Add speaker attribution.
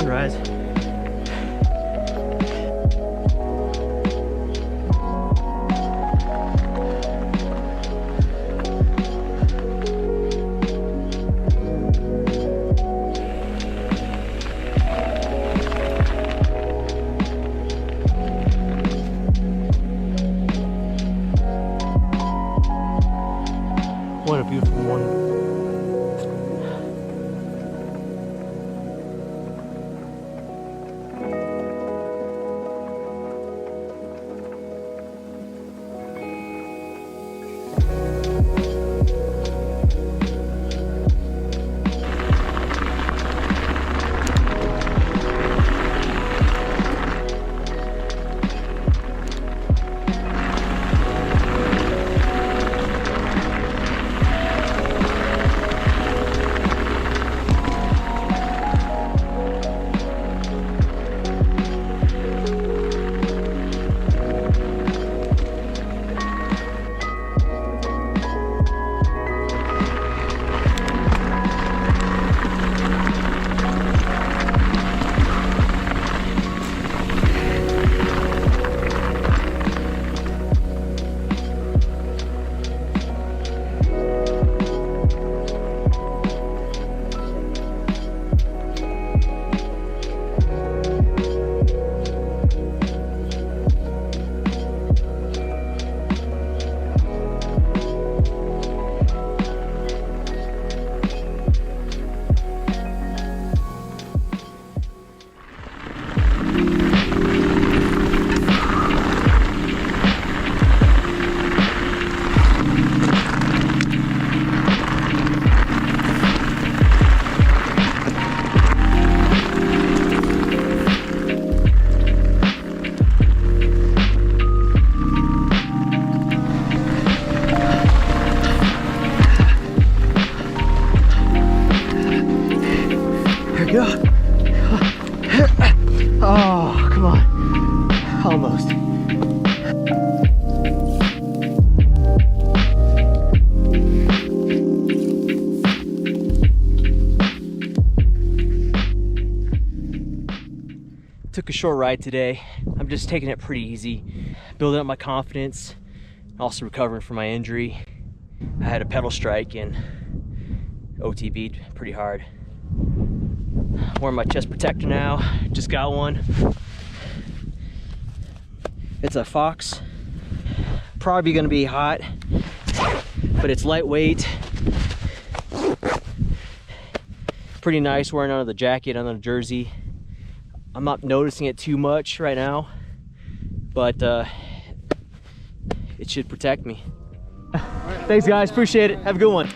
Speaker 1: sunrise. What a beautiful morning. Oh, come on. Almost. Took a short ride today. I'm just taking it pretty easy, building up my confidence, also recovering from my injury. I had a pedal strike and OTB'd pretty hard. Wearing my chest protector now, just got one. It's a Fox. Probably gonna be hot, but it's lightweight. Pretty nice wearing under the jacket, under the jersey. I'm not noticing it too much right now, but it should protect me. Thanks guys, appreciate it. Have a good one.